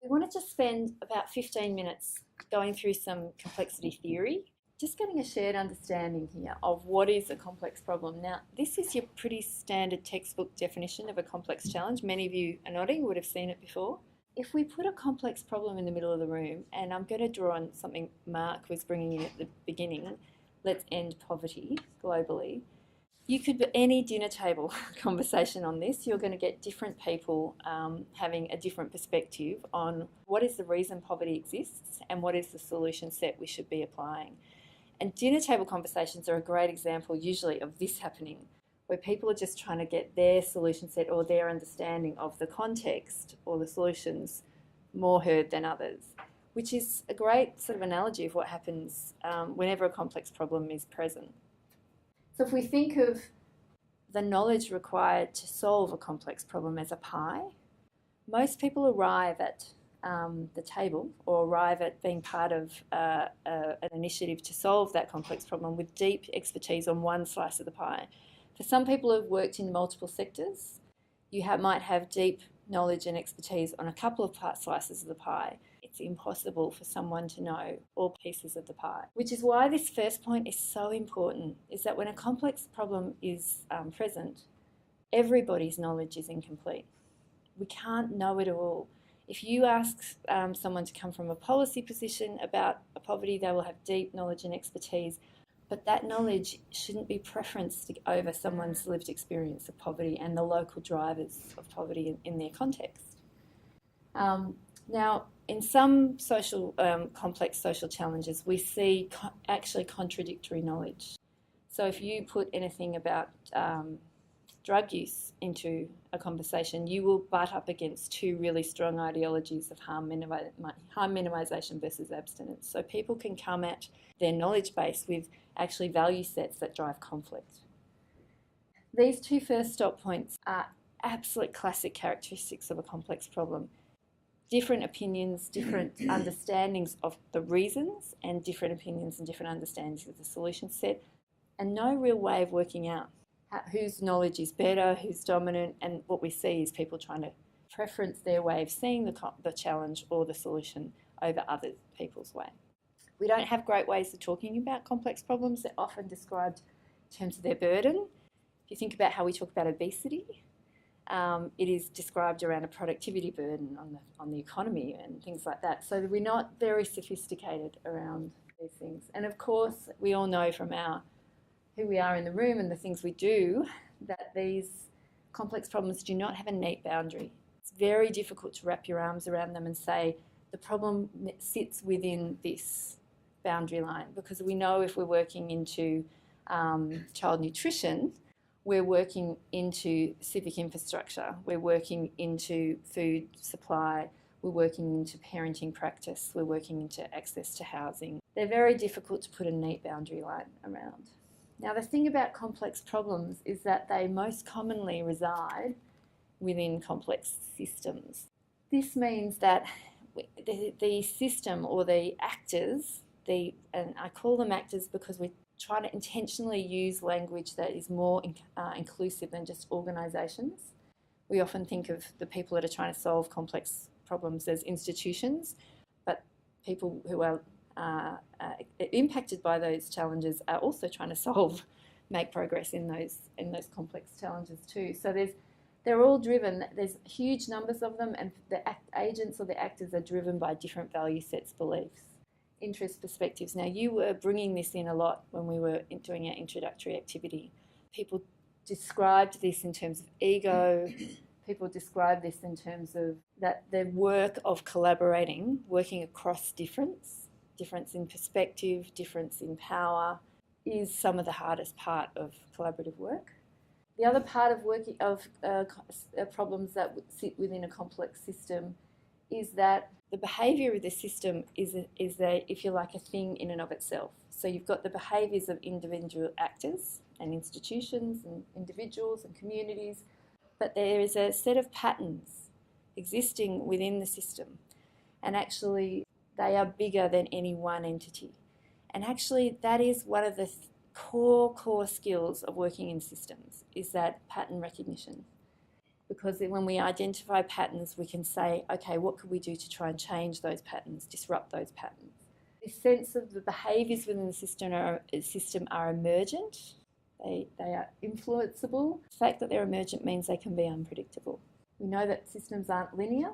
We want to just spend about 15 minutes going through some complexity theory, just getting a shared understanding here of what is a complex problem. Now, this is your pretty standard textbook definition of a complex challenge. Many of you are nodding, would have seen it before. If we put a complex problem in the middle of the room, and I'm going to draw on something Mark was bringing in at the beginning, let's end poverty globally. You could, any dinner table conversation on this, you're going to get different people having a different perspective on what is the reason poverty exists and what is the solution set we should be applying. And dinner table conversations are a great example usually of this happening, where people are just trying to get their solution set or their understanding of the context or the solutions more heard than others, which is a great sort of analogy of what happens whenever a complex problem is present. So if we think of the knowledge required to solve a complex problem as a pie, most people arrive at the table or arrive at being part of an initiative to solve that complex problem with deep expertise on one slice of the pie. For some people who have worked in multiple sectors, you might have deep knowledge and expertise on a couple of slices of the pie. It's impossible for someone to know all pieces of the pie, which is why this first point is so important, is that when a complex problem is present, everybody's knowledge is incomplete. We can't know it all. If you ask someone to come from a policy position about poverty, they will have deep knowledge and expertise, but that knowledge shouldn't be preferenced over someone's lived experience of poverty and the local drivers of poverty in their context. Now, in some complex social challenges, we see actually contradictory knowledge. So if you put anything about drug use into a conversation, you will butt up against two really strong ideologies of harm minimisation versus abstinence. So people can come at their knowledge base with actually value sets that drive conflict. These two first stop points are absolute classic characteristics of a complex problem. Different opinions, different understandings of the reasons, and different opinions and different understandings of the solution set, and no real way of working out whose knowledge is better, who's dominant, and what we see is people trying to preference their way of seeing the challenge or the solution over other people's way. We don't have great ways of talking about complex problems. They're often described in terms of their burden. If you think about how we talk about obesity, it is described around a productivity burden on the economy and things like that. So we're not very sophisticated around these things. And of course, we all know from who we are in the room and the things we do that these complex problems do not have a neat boundary. It's very difficult to wrap your arms around them and say the problem sits within this boundary line, because we know if we're working into child nutrition, we're working into civic infrastructure, we're working into food supply, we're working into parenting practice, we're working into access to housing. They're very difficult to put a neat boundary line around. Now, the thing about complex problems is that they most commonly reside within complex systems. This means that the system or the actors, and I call them actors because we try to intentionally use language that is more inclusive than just organisations. We often think of the people that are trying to solve complex problems as institutions, but people who are impacted by those challenges are also trying to make progress in those complex challenges too. So they're all driven, there's huge numbers of them, and the agents or the actors are driven by different value sets, beliefs, interests, perspectives. Now, you were bringing this in a lot when we were doing our introductory activity. People described this in terms of ego. People describe this in terms of that the work of collaborating, working across difference in perspective, difference in power, is some of the hardest part of collaborative work. The other part of working problems that sit within a complex system is that the behaviour of the system is if you like, a thing in and of itself. So you've got the behaviours of individual actors and institutions and individuals and communities, but there is a set of patterns existing within the system, and actually they are bigger than any one entity. And actually that is one of the core skills of working in systems, is that pattern recognition. because when we identify patterns, we can say, okay, what could we do to try and change those patterns, disrupt those patterns? This sense of the behaviours within the system are emergent. They are influenceable. The fact that they're emergent means they can be unpredictable. We know that systems aren't linear.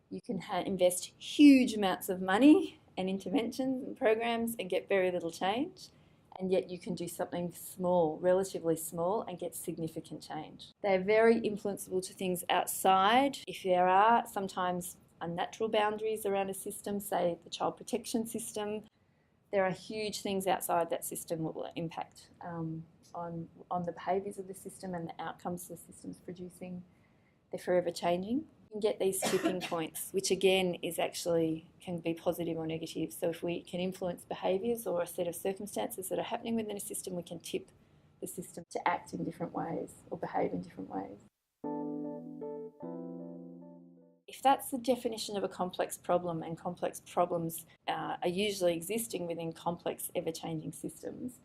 You can invest huge amounts of money and interventions and programs and get very little change, and yet you can do something small, relatively small, and get significant change. They're very influenceable to things outside. If there are sometimes unnatural boundaries around a system, say the child protection system, there are huge things outside that system that will impact on the behaviours of the system and the outcomes the system's producing. They're forever changing. You can get these tipping points, which again is actually can be positive or negative. So if we can influence behaviours or a set of circumstances that are happening within a system, we can tip the system to act in different ways or behave in different ways. If that's the definition of a complex problem, and complex problems are usually existing within complex, ever-changing systems,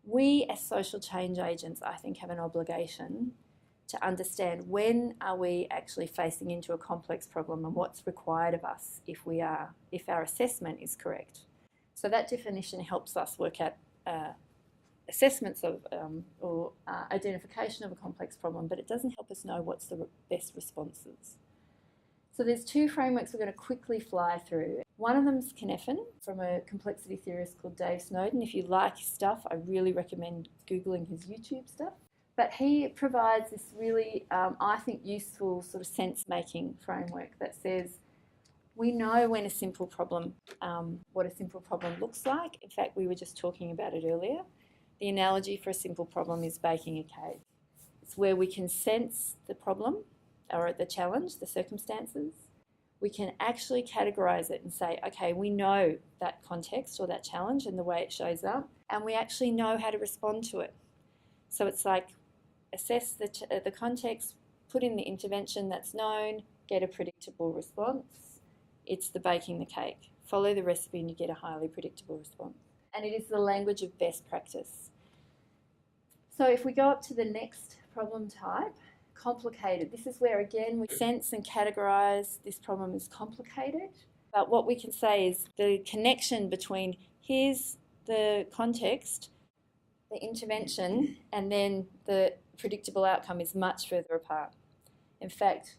we as social change agents, I think, have an obligation to understand when are we actually facing into a complex problem and what's required of us if our assessment is correct. So that definition helps us work out assessments of or identification of a complex problem, but it doesn't help us know what's the best responses. So there's two frameworks we're going to quickly fly through. One of them is Cynefin, from a complexity theorist called Dave Snowden. If you like his stuff, I really recommend Googling his YouTube stuff. But he provides this really, I think, useful sort of sense-making framework that says we know when a simple problem, what a simple problem looks like. In fact, we were just talking about it earlier. The analogy for a simple problem is baking a cake. It's where we can sense the problem or the challenge, the circumstances. We can actually categorise it and say, okay, we know that context or that challenge and the way it shows up, and we actually know how to respond to it. So it's like assess the context, put in the intervention that's known, get a predictable response. It's the baking the cake. Follow the recipe and you get a highly predictable response. And it is the language of best practice. So if we go up to the next problem type, complicated. This is where, again, we sense and categorise this problem as complicated. But what we can say is the connection between here's the context, the intervention, and then the predictable outcome is much further apart. In fact,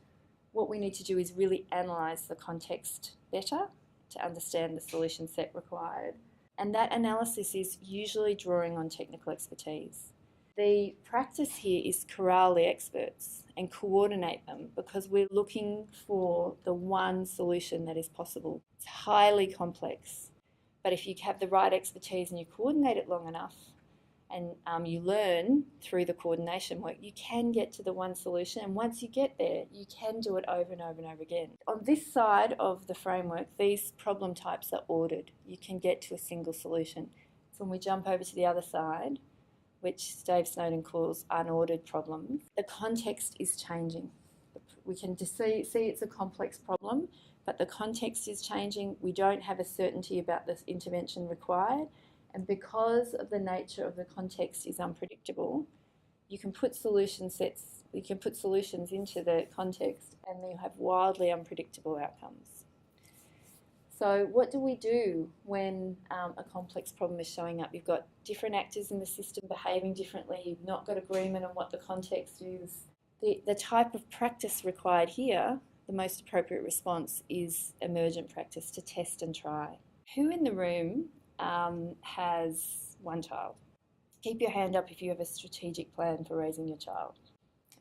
what we need to do is really analyse the context better to understand the solution set required. And that analysis is usually drawing on technical expertise. The practice here is corral the experts and coordinate them, because we're looking for the one solution that is possible. It's highly complex, but if you have the right expertise and you coordinate it long enough and you learn through the coordination work, you can get to the one solution, and once you get there, you can do it over and over and over again. On this side of the framework, these problem types are ordered. You can get to a single solution. So when we jump over to the other side, which Dave Snowden calls unordered problems, the context is changing. We can just see it's a complex problem, but the context is changing. We don't have a certainty about the intervention required, and because of the nature of the context is unpredictable, you can put solutions into the context and you have wildly unpredictable outcomes. So what do we do when a complex problem is showing up? You've got different actors in the system behaving differently. You've not got agreement on what the context is. The type of practice required here, the most appropriate response, is emergent practice, to test and try. Who in the room has one child? Keep your hand up if you have a strategic plan for raising your child.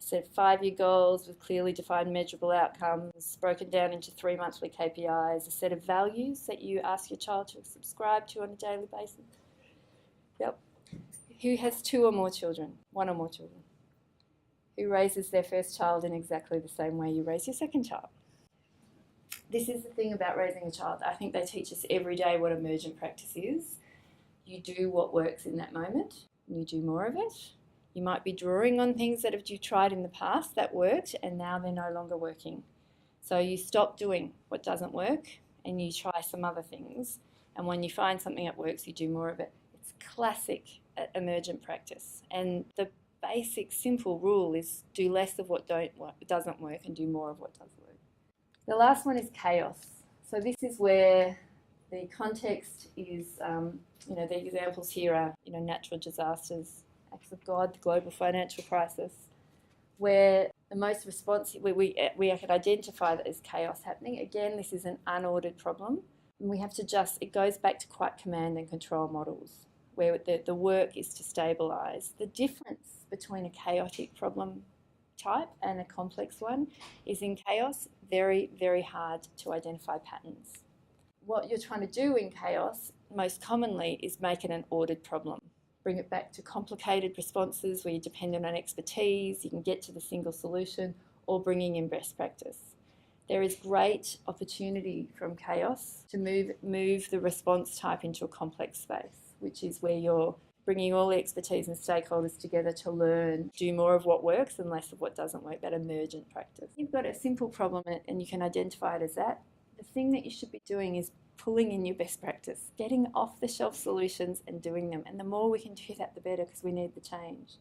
Set 5-year goals with clearly defined measurable outcomes, broken down into 3 monthly KPIs, a set of values that you ask your child to subscribe to on a daily basis. Yep. Who has 2 or more children, 1 or more children? Who raises their first child in exactly the same way you raise your second child? This is the thing about raising a child. I think they teach us every day what emergent practice is. You do what works in that moment, and you do more of it. You might be drawing on things that you tried in the past that worked and now they're no longer working. So you stop doing what doesn't work and you try some other things. And when you find something that works, you do more of it. It's classic emergent practice. And the basic, simple rule is do less of what doesn't work and do more of what does work. The last one is chaos. So this is where the context is, the examples here are, natural disasters, acts of God, the global financial crisis, where the most responsive, we can identify that there's chaos happening. Again, this is an unordered problem. And we have to it goes back to quite command and control models, where the work is to stabilise. The difference between a chaotic problem type and a complex one is in chaos, very, very hard to identify patterns. What you're trying to do in chaos, most commonly, is make it an ordered problem. Bring it back to complicated responses where you're dependent on expertise, you can get to the single solution, or bringing in best practice. There is great opportunity from chaos to move the response type into a complex space, which is where you're bringing all the expertise and stakeholders together to learn, do more of what works and less of what doesn't work, that emergent practice. You've got a simple problem and you can identify it as that. The thing that you should be doing is pulling in your best practice, getting off-the-shelf solutions and doing them. And the more we can do that, the better, because we need the change.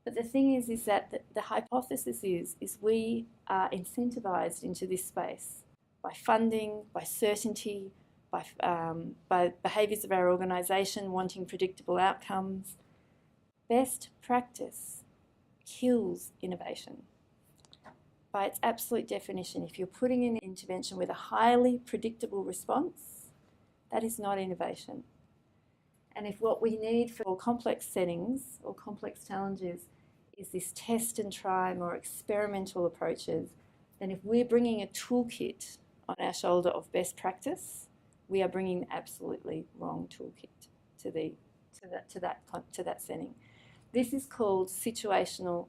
But the thing is that the hypothesis is we are incentivised into this space by funding, by certainty, by behaviours of our organisation wanting predictable outcomes. Best practice kills innovation. By its absolute definition, if you're putting in an intervention with a highly predictable response, that is not innovation. And if what we need for complex settings or complex challenges is this test and try, more experimental approaches, then if we're bringing a toolkit on our shoulder of best practice, we are bringing the absolutely wrong toolkit to that setting. This is called situational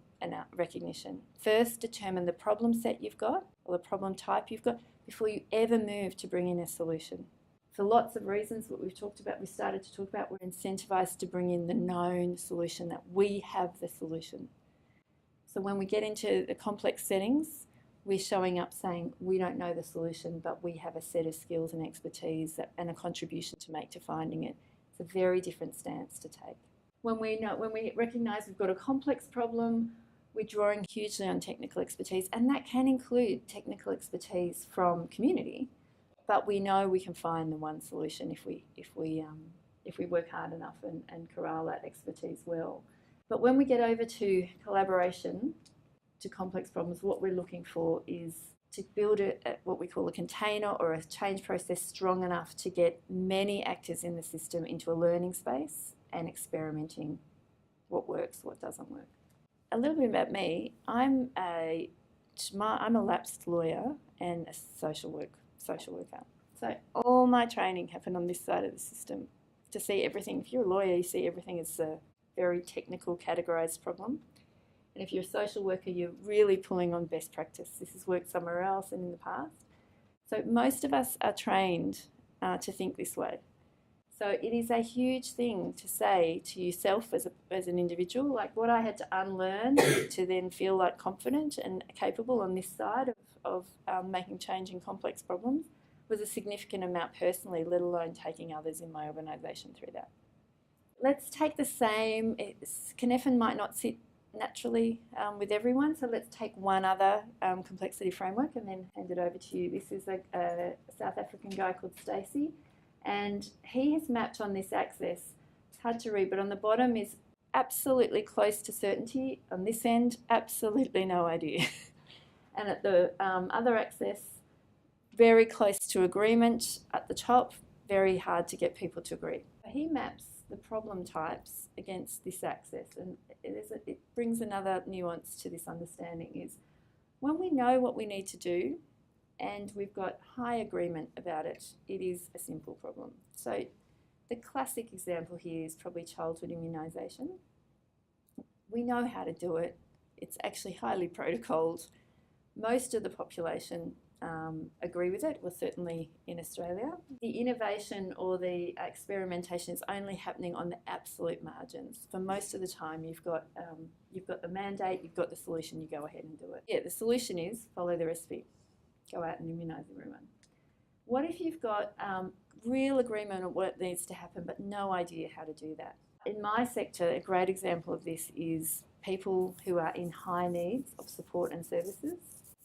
recognition. First, determine the problem set you've got or the problem type you've got before you ever move to bring in a solution. For lots of reasons, what we started to talk about, we're incentivised to bring in the known solution, that we have the solution. So when we get into the complex settings, we're showing up saying we don't know the solution, but we have a set of skills and expertise and a contribution to make to finding it. It's a very different stance to take. When we recognise we've got a complex problem, we're drawing hugely on technical expertise, and that can include technical expertise from community. But we know we can find the one solution if we work hard enough and corral that expertise well. But when we get over to collaboration, to complex problems, what we're looking for is to build what we call a container or a change process strong enough to get many actors in the system into a learning space and experimenting what works, what doesn't work. A little bit about me. I'm a lapsed lawyer and a social worker. So all my training happened on this side of the system. To see everything, if you're a lawyer, you see everything as a very technical, categorised problem. And if you're a social worker, you're really pulling on best practice. This has worked somewhere else and in the past. So most of us are trained to think this way. So it is a huge thing to say to yourself as an individual, like what I had to unlearn to then feel like confident and capable on this side of making change in complex problems was a significant amount personally, let alone taking others in my organisation through that. Let's take the same, Cynefin might not sit naturally with everyone, so let's take one other complexity framework and then hand it over to you. This is a South African guy called Stacey, and he has mapped on this axis. It's hard to read, but on the bottom is absolutely close to certainty. On this end, absolutely no idea. And at the other axis, very close to agreement. At the top, very hard to get people to agree. He maps the problem types against this axis, and it brings another nuance to this understanding is when we know what we need to do and we've got high agreement about it, it is a simple problem. So the classic example here is probably childhood immunisation. We know how to do it. It's actually highly protocolled. Most of the population agree with it, well, certainly in Australia. The innovation or the experimentation is only happening on the absolute margins. For most of the time, you've got the mandate, you've got the solution, you go ahead and do it. Yeah, the solution is follow the recipe. Go out and immunise everyone. What if you've got real agreement on what needs to happen, but no idea how to do that? In my sector, a great example of this is people who are in high needs of support and services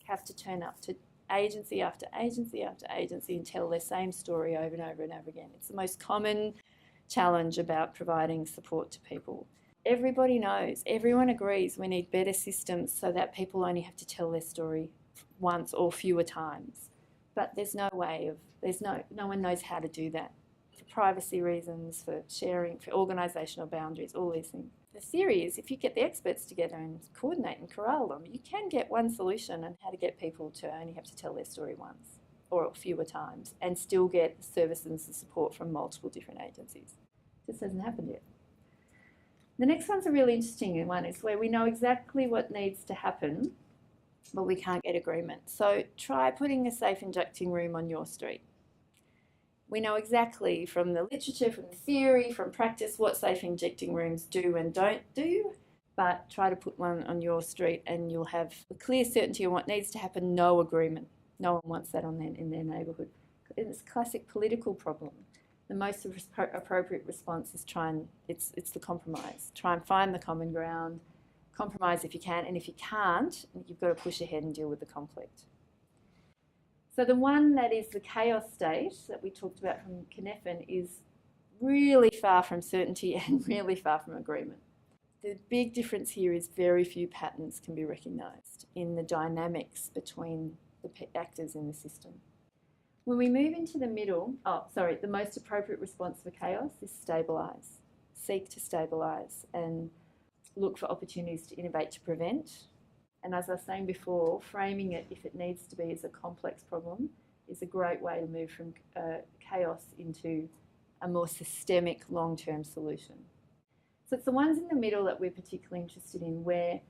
have to turn up to agency after agency after agency and tell their same story over and over and over again. It's the most common challenge about providing support to people. Everybody knows, everyone agrees we need better systems so that people only have to tell their story once or fewer times. But there's no way of, no one knows how to do that for privacy reasons, for sharing, for organisational boundaries, all these things. The theory is if you get the experts together and coordinate and corral them, you can get one solution on how to get people to only have to tell their story once or fewer times and still get services and support from multiple different agencies. This hasn't happened yet. The next one's a really interesting one. It's where we know exactly what needs to happen, but we can't get agreement. So try putting a safe injecting room on your street. We know exactly from the literature, from the theory, from practice, what safe injecting rooms do and don't do, but try to put one on your street and you'll have a clear certainty on what needs to happen, no agreement. No one wants that in their neighbourhood. It's a classic political problem. The most appropriate response is it's the compromise. Try and find the common ground, compromise if you can, and if you can't, you've got to push ahead and deal with the conflict. So the one that is the chaos state that we talked about from Cynefin is really far from certainty and really far from agreement. The big difference here is very few patterns can be recognised in the dynamics between the actors in the system. When we move into the middle, the most appropriate response for chaos is stabilise. Seek to stabilise and look for opportunities to innovate to prevent. And as I was saying before, framing it, if it needs to be, as a complex problem is a great way to move from chaos into a more systemic long-term solution. So it's the ones in the middle that we're particularly interested in, where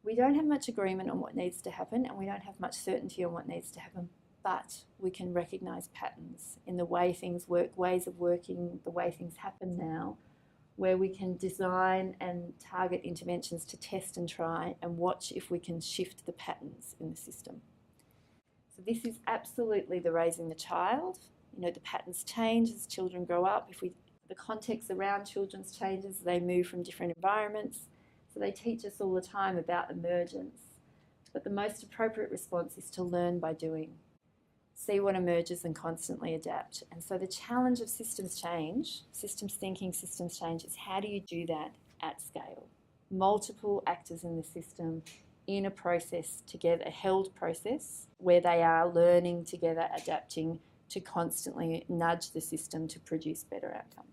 we don't have much agreement on what needs to happen and we don't have much certainty on what needs to happen, but we can recognise patterns in the way things work, ways of working, the way things happen now, where we can design and target interventions to test and try and watch if we can shift the patterns in the system. So this is absolutely the raising the child. You know, the patterns change as children grow up. The context around children's changes, they move from different environments. So they teach us all the time about emergence. But the most appropriate response is to learn by doing. See what emerges and constantly adapt. And so the challenge of systems change, systems thinking, systems change, is how do you do that at scale? Multiple actors in the system in a process together, a held process where they are learning together, adapting to constantly nudge the system to produce better outcomes.